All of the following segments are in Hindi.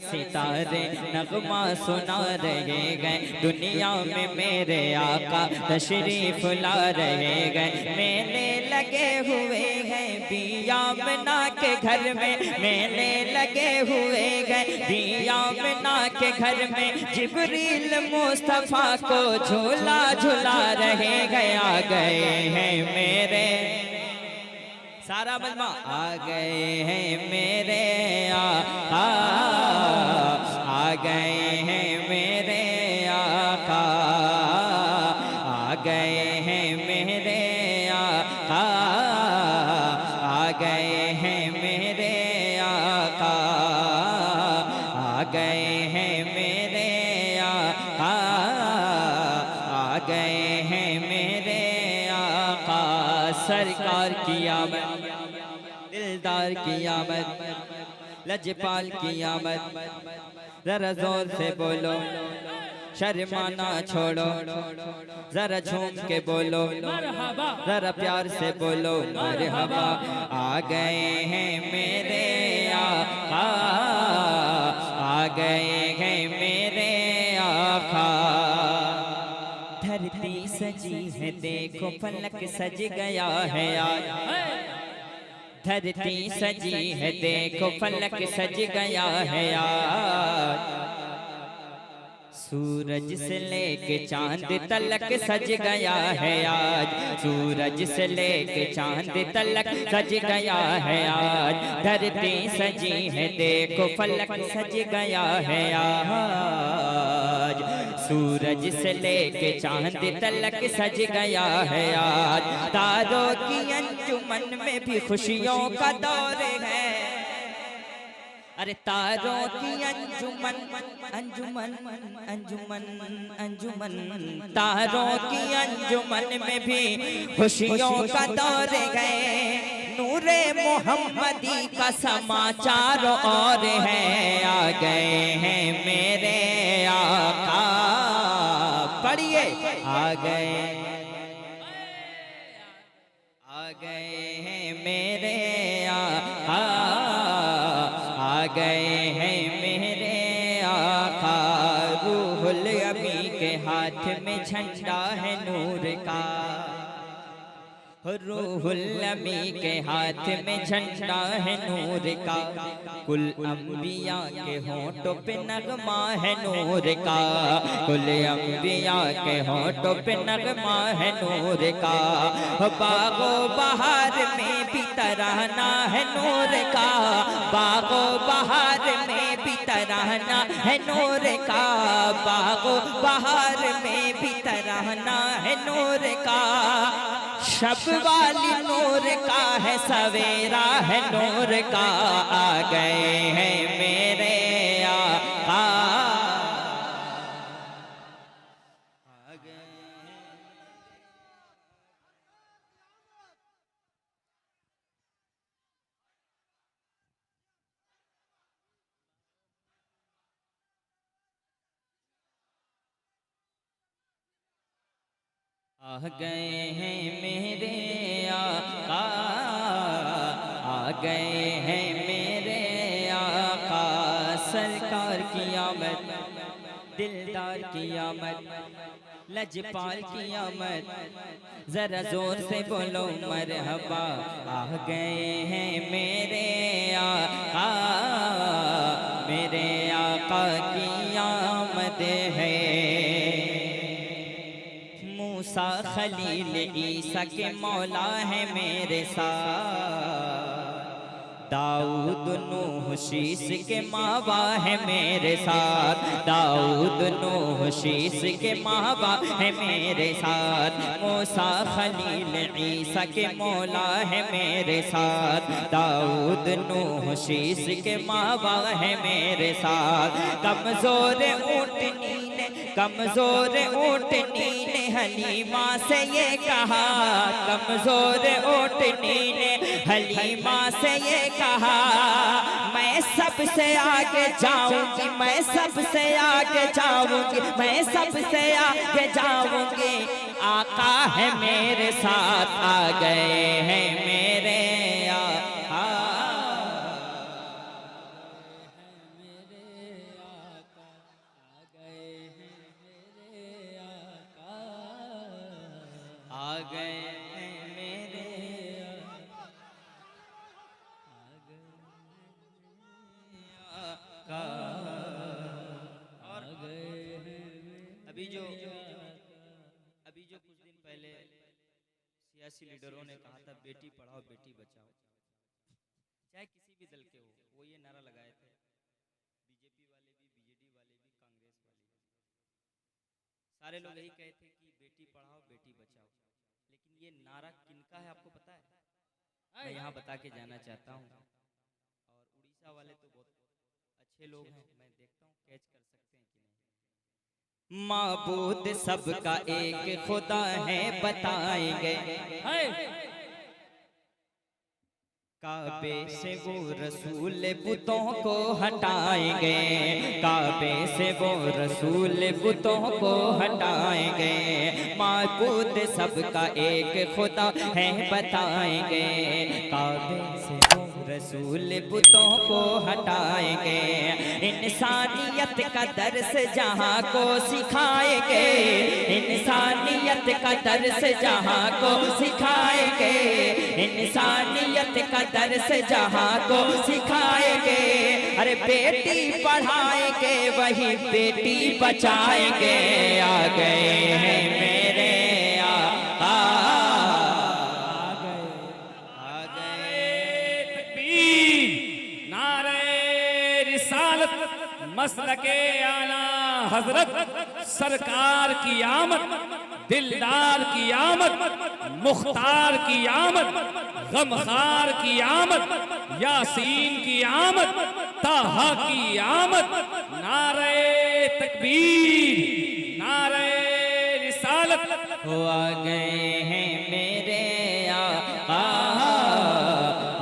सितारे नगमा सुना रहे गए, दुनिया में मेरे आका तशरीफ ला रहे गए। मेले लगे हुए हैं बियामना के घर में, मेले लगे हुए गए बियामना के घर में। जिब्रील मुस्तफ़ा को झूला झूला रहे गए। आ गए हैं मेरे सारा मजमा, आ गए हैं मेरे आका, आ गए हैं मेरे आका, आ गए हैं मेरे आका, आ गए हैं मेरे आका, आ गए हैं मेरे आका, आ गए हैं मेरे आका। सरकार की आमद, दिलदार की आमद, लजपाल की आमद। जरा जोर से बोलो, शर्माना छोड़ो, जरा झूम के बोलो, जरा प्यार से बोलो मरहबा। आ गए हैं मेरे आका, आ गए हैं मेरे आका। धरती सजी है देखो, फलक सज गया है आज। धरती सजी है देखो, फलक सज गया है आज। सूरज से लेके चांद तलक सज गया है आज, सूरज से लेके चांद तलक सज गया है आज। धरती सजी है देखो, फलक सज गया है आज। सूरज से लेके चांद तलक सज गया है आज। तारों की अंजुमन में भी खुशियों का दौर है। अरे तारों की अंजुमन, अंजुमन, अंजुमन, अंजुमन, तारों की अंजुमन में भी खुशियों का दौर गए। नूरे मोहम्मदी का समाचार और है। आ गए हैं मेरे आका, पढ़िए। आ गए, आ गए हैं मेरे आका, आ गए हैं मेरे आका। रूहुल अमी के हाथ में झंडा है नूर का, रूहुल अमी के हाथ में झंडा है नूर का। कुल अंबिया के होंठों पे नगमा है नूर का, कुल अंबिया के होंठों पे नगमा है नूर का। बागो बहार में भी तराना है नूर का, बागो बहार में भी तराना है नूर का, बागो बहार में भी तराना है नूर का। शब वाली नूर का है, सवेरा है नूर का। आ गए हैं मेरे आका, आ गए आ गए हैं मेरे आका, आ गए हैं मेरे आका। सरकार की आमद, दिलदार की आमद, लजपाल की आमद। जरा जोर से बोलो मरहबा। आ गए हैं मेरे आका, मेरे आका की आमद है। मूसा खलील ईसा के मौला है मेरे साथ, दाऊद नूह शीस के मावा है मेरे साथ, दाऊद नूह शीस के मावा है मेरे साथ। मूसा खलील ईसा के मौला है मेरे साथ, दाऊद नूह शीस के मावा है मेरे साथ। कमजोर ऊँटनी ने, कमजोर ऊँटनी ने हलीमा से ये कहा, कमजोर ऊँटनी ने हलीमा से ये कहा, मैं सबसे आगे जाऊंगी, मैं सबसे आगे जाऊंगी, मैं सबसे आगे जाऊंगी। आका है मेरे साथ, आ गए हैं मेरे आका। गए हैं मेरे आका। और अभी जो कुछ दिन पहले सियासी लीडरों ने कहा था बेटी पढ़ाओ बेटी बचाओ, चाहे किसी भी दल के हो, वो ये नारा लगाए थे, बीजेपी वाले भी, बीजेडी वाले भी, कांग्रेस वाले भी, सारे लोग यही कहे थे कि बेटी पढ़ाओ बेटी बचाओ। लेकिन ये नारा किनका है आपको पता है? मैं यहाँ बता के जाना चाहता हूँ। और उड़ीसा वाले तो बहुत अच्छे लोग हैं, मैं देखता हूँ कैच कर सकते हैं कि नहीं। माबूद सबका एक खुदा है बताएंगे, काबे से वो रसूल बुतों को हटाएंगे, काबे से वो रसूल बुतों को हटाएंगे। माबूद सबका एक खुदा है बताएंगे, काबे से वो रसूल बुतों को हटाएंगे। इंसानियत का दर्स जहाँ को सिखाएंगे, इंसानियत का दर्स जहाँ को सिखाएंगे, इंसानियत का दर्स जहाँ को सिखाएंगे। अरे बेटी पढ़ाएंगे वही बेटी बचाएंगे। आ गए हैं मेरे आका, आ गए। तकबीर, नारे रिसालत, मसलके आला हजरत सरकार की आमद, दिलदार की आमद, मुख्तार की आमद, गमखार की आमद, यासीन की आमद, ताहा की आमद। नारे तकबीर, नारे रिसालत। हो आ गए हैं मेरे आका,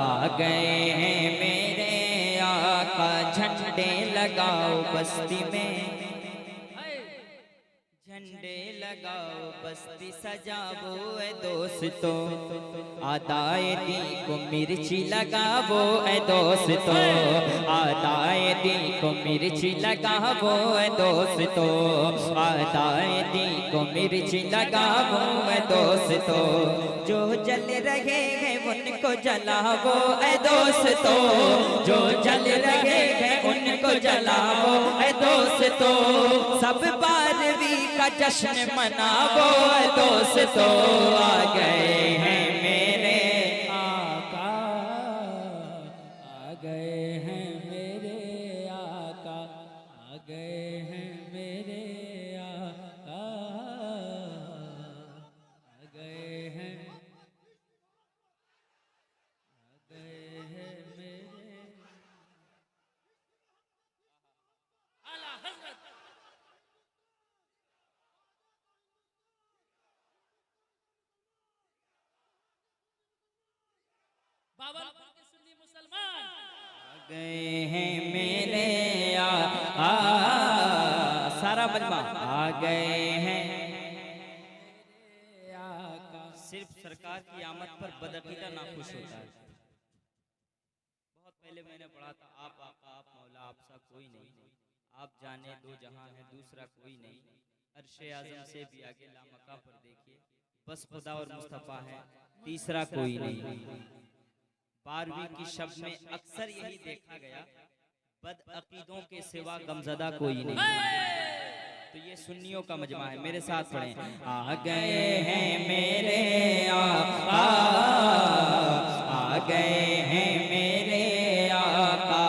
आ गए हैं मेरे आका। झंडे लगाओ बस्ती में, झंडे लगाओ बस्ती सजावो ए दोस्तों, आदाए दी को मिर्ची लगावो ए दोस्तों, आदाए दी को मिर्ची लगावो ए दोस्तों, आदाए दी को मिर्ची लगावो ए दोस्तों। जो जल रहे हैं उनको जलावो ए दोस्तों, जो जल रहे हैं उनको जलावो ए दोस्तों। सब बारहवीं का जश्न मनावो ए दोस्तों। आ गए हैं मेरे आका, आ गए हैं मेरे आका, आ गए हैं मेरे आका, आ गए हैं, आ गए हैं मेरे आला हजरत बाबरपुर के सुन्नी मुसलमान। आ गए हैं मेरे आका, सारा मजमा आ गए हैं मेरे आका। सिर्फ सरकार की आमद पर बदअकीदा नाखुश होता है। बहुत पहले मैंने पढ़ा था, आप आका आप मौला आपसा कोई नहीं, आप जाने दो जहां है दूसरा कोई नहीं, अर्शे आजम से भी आगे लामका पर देखिए, बस खुदा और मुस्तफा है तीसरा कोई नहीं। 12वीं की शब्द में अक्सर यही देखा गया, बदअकीदों के सिवा गमज़दा कोई नहीं। तो ये सुन्नियों का मजमा है, मेरे साथ पढ़ें। आ गए हैं मेरे आका, आ गए हैं मेरे आका।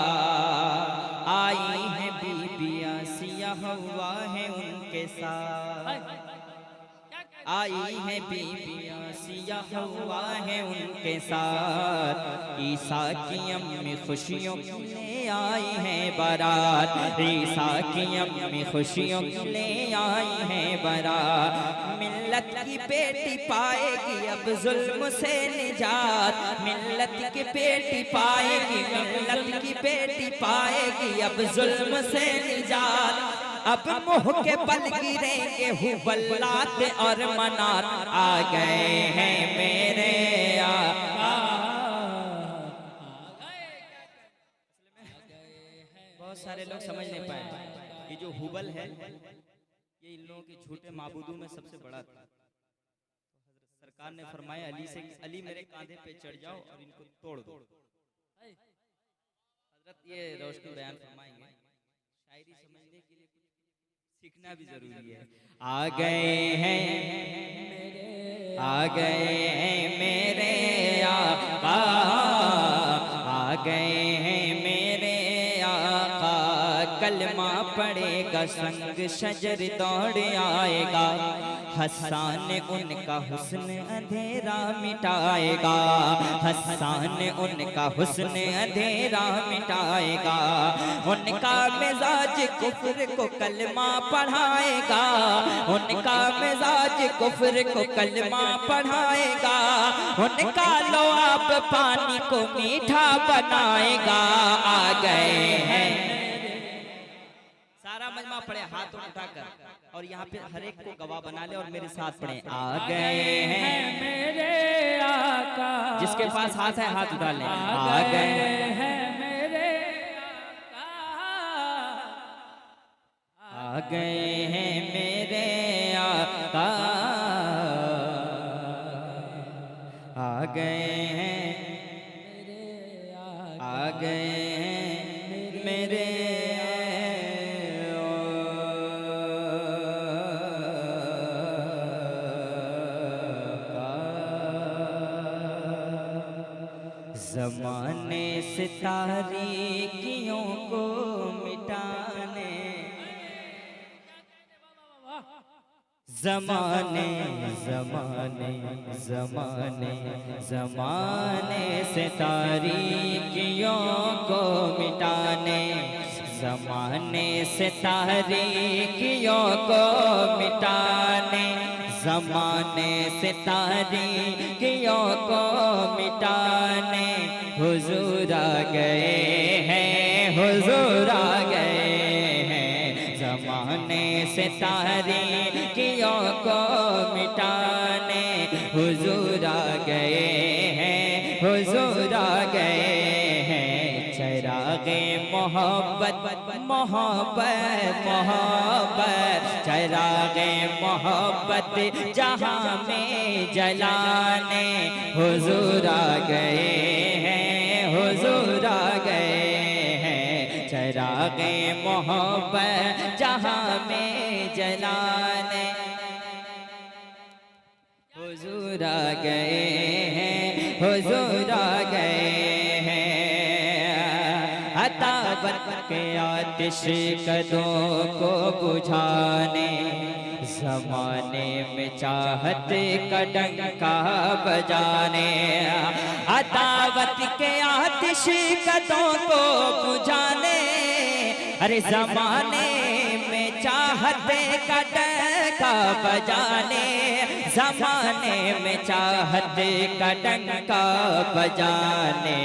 आई है बीबियां सिया हवा है उनके साथ, आई है बीबियां सिया हवा है उनके साथ। ईसा की अम्मी खुशियों के लिए आई है बारात, ईसा की अम्मी खुशियों के लिए आई है बारात। मिल्लत की बेटी पाएगी अब जुल्म से निजात, मिल्लत की बेटी पाएगी, मिल्लत की बेटी पाएगी अब जुल्म से निजात। अब मुँह के बल गिरेंगे हुबल्लात और मनात। आ गए हैं मेरे आका, बहुत सारे लोग समझ नहीं पाए कि जो हुबल है ये इन लोगों के झूठे माबूदों में सबसे बड़ा था। तो हजरत सरकार ने फरमाया अली से, अली मेरे कांधे पे चढ़ जाओ और इनको तोड़ दो। हजरत ये रोशनी बयान फरमाएंगे, शायरी समझने के लिए सीखना भी जरूरी है। आ गए हैं मेरे आका, आ गए हैं मेरे आका, कलमा पड़ेगा संग शजर दौड़ आएगा, हसन उनका हुस्न अंधेरा मिटाएगा, हसन उनका हुस्न अंधेरा मिटाएगा, उनका मिजाज कुफ्र को कलमा पढ़ाएगा, उनका मिजाज कुफ्र को कलमा पढ़ाएगा, उनका लुआब पानी को मीठा बनाएगा। आ गए हैं, सारा मजमा पढ़े हाथ उठाकर और यहाँ पे हर एक को गवाह बना ले और मेरे साथ पढ़े। आ गए हैं मेरे आका, जिसके पास हाथ है हाथ उठा ले। आ गए हैं मेरे आका, आ गए हैं मेरे आका, आ गए हैं, आ गए हैं मेरे ज़माने से तारीकियों को मिटाने, ज़माने ज़माने ज़माने ज़माने से तारीकियों को मिटाने, ज़माने से तारीकियों को मिटाने, ज़माने से तारीकियों को मिटाने, हुजूर आ गए हैं, हुजूर आ गए हैं, ज़माने से तारीकियों को मिटाने, हुजूर आ गए हैं, हुजूर आ गए हैं, चिरागे मोहब्बत मोहब्बत मोहब्बत, चिरागे मोहब्बत जहाँ में जलाने, हुजूर आ गए हैं, हुजूर आ गए हैं, चिरागे मोहब्बत जहाँ में जलाने, हुजूर आ गए हैं, हुजूर आ गए हैं, अतावत के आतिश कदों को बुझाने, ज़माने में चाहत का डंका बजाने, अतावत के आतिश कदों को बुझाने, अरे ज़माने में चाहत का डंका बजाने, ज़माने में चाहत का डंका बजाने,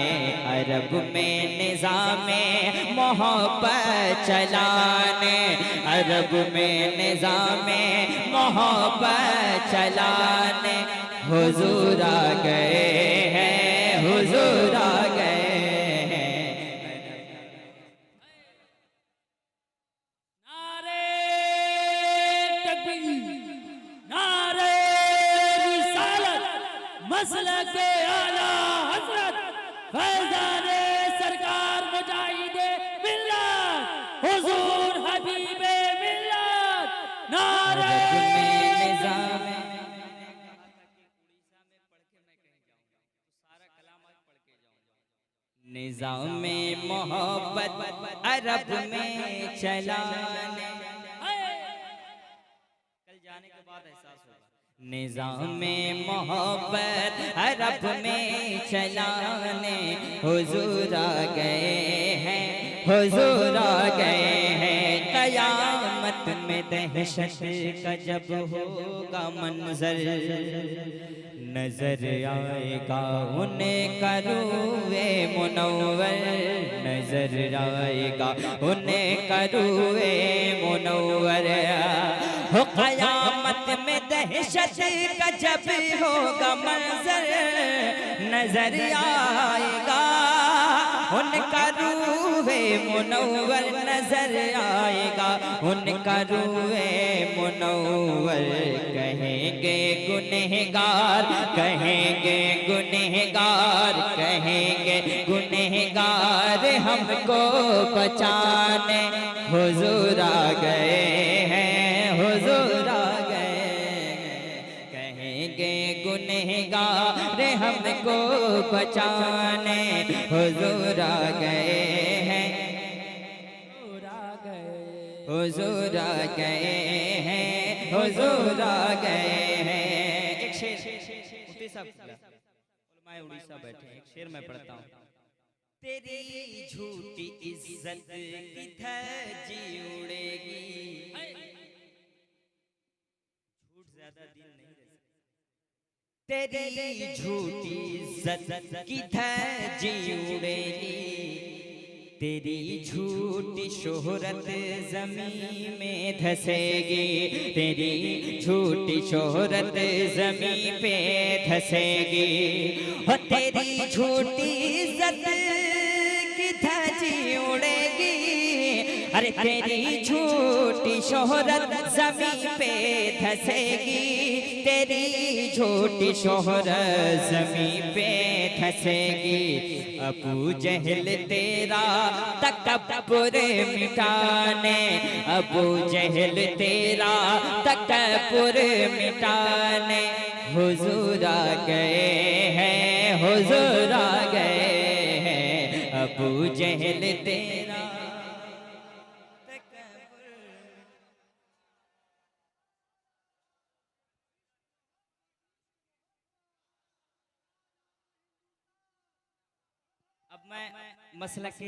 अरब में निज़ामे मोहब्बत चलाने, अरब में निज़ामे मोहब्बत चलाने, हुजूर आ गए हैं, हुजूर आ गए हैं। नारे तकबीर, नारे रिसालत, मसलके आला हज़रत फैज़ाने सरकार मुजाहिदे मिल्लत, हुजूर हबीबे मिल्लत, नारे निज़ामे मोहब्बत अरब में चलाने, कल जाने के बाद एहसास होगा, निज़ामे मोहब्बत अरब में चलाने, हुजूर आ गए हैं, हुजूर आ गए हैं, कयामत में दहशत का जब होगा मंजर, नजर आएगा उन्हें करूए मुनव्वर, नजर आएगा उन्हें करूए मुनव्वर, हो कयामत में दहशत का जब होगा मंजर, नजर आएगा उनका रूहे मुनव्वर, नजर आएगा उनका रूए मुनव्वर, कहेंगे गुनहगार, कहेंगे गुनहगार, कहेंगे गुनहगार हमको बचाने हुजूर आ गए हैं, हुजूर आ गए। कहेंगे गुनहगार हमको बचाने हुजूर आ गए हैं, हुजूर आ गए हैं, हुजूर आ गए हैं। एक शेर मुफ्ती साहब उलमाए उड़ीसा बैठे, एक शेर मैं पढ़ता हूँ। तेरी झूठी इज्जत की धज्जी उड़ेगी, झूठ ज्यादा दिन नहीं रह सकती। तेरी झूठी इज्जत की धज्जी उड़ेगी, तेरी झूठी शोहरत ज़मीं में धसेगी, तेरी झूठी शोहरत ज़मीं पे धसेगी। हो तेरी झूठी इज्जत की धज्जी उड़ेगी, अरे तेरी झूठी शोहरत ज़मीं पे धसेगी, तेरी झूठी शोहरत ज़मीं पे धसेगी। अबू जहल तेरा तकब्बुर मिटाने, अबू जहल तेरा तकब्बुर मिटाने हुजूर आ गए हैं, हुजूर आ गए हैं। अबू जहल तेरा अब मैं मसलक के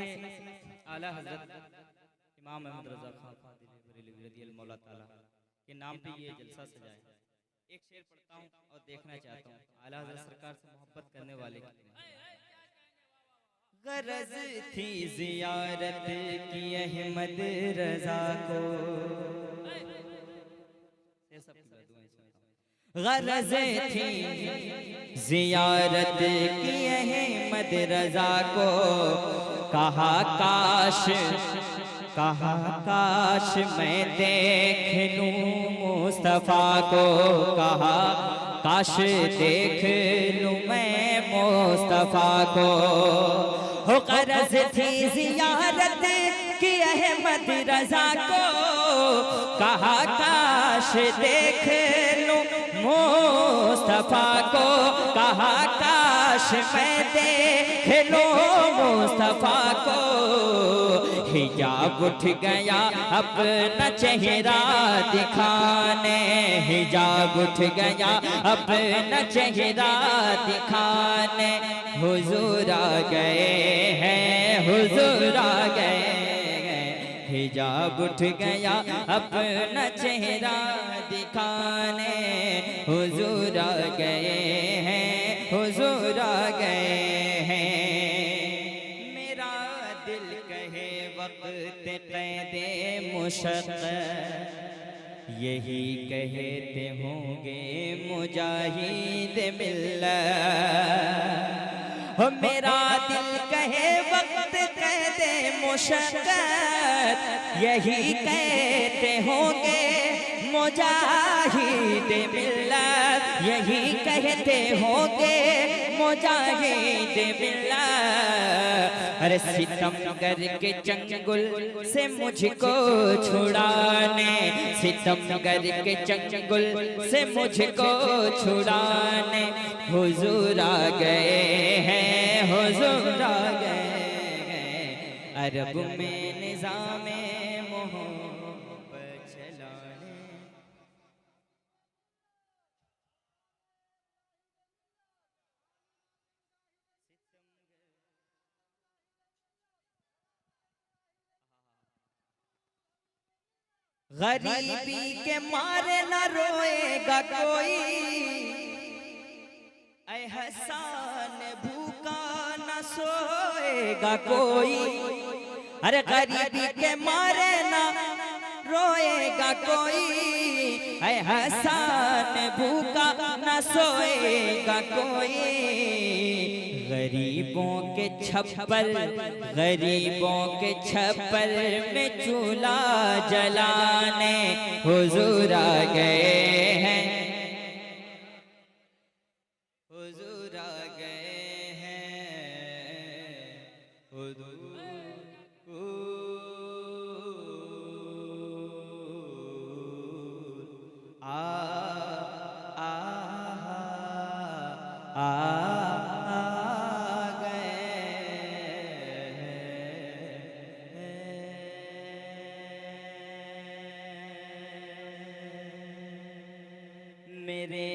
आला हज़रत इमाम अहमद रज़ा खान बरेलवी रज़ियल्लाहु मौला ताला के नाम पे ये जलसा सजाए। एक शेर पढ़ता हूँ और देखना चाहता हूँ आला हज़रत सरकार से मोहब्बत करने वाले गरज थी ज़ियारत की अहमद रज़ा को, गरज थी ज़ियारत की अहमद रज़ा को, कहा काश मैं देख लूं मुस्तफ़ा को, कहा काश देख लूं मैं मुस्तफ़ा को। हो गरज थी ज़ियारत की अहमद रज़ा को, कहा काश देख लूं मुस्तफ़ा को, कहा काश मैं देख लूं मुस्तफ़ा को। हिजाब उठ गया अपना चेहरा दिखाने, हिजाब उठ गया अपना चेहरा दिखाने हुजूर आ गए हैं, हुजूर आ गए हैं। हिजाब उठ गया अपना चेहरा दिखाने हुजूर आ गए हैं, हुजूर आ गए हैं। मेरा दिल कहे वक्त क़ैदे मुशक्क़त, यही कहते होंगे मुजाहिद मिल्लत। हो मेरा दिल कहे वक्त क़ैदे मुशक्क़त, यही कहते होंगे मुजाहिद मिल्लत, यही कहते होंगे मुजाहिद मिल्लत। अरे सितमगर के चंगुल से मुझको छुड़ाने, सितमगर के चंगुल से मुझको छुड़ाने हुजूर आ गए हैं, हुजूर आ गए हैं। अरब में निज़ामे मोहब्बत चलाने, गरीबी के मारे न रोएगा कोई, ऐ हसन भूखा न सोएगा कोई। अरे गरीबी के मारे न रोएगा कोई, है हसन भूखा न सोएगा कोई, गरीबों के छप्पर में चूल्हा जलाने हुजूर आ गए हैं, हुजूर आ गए हैं, मेरे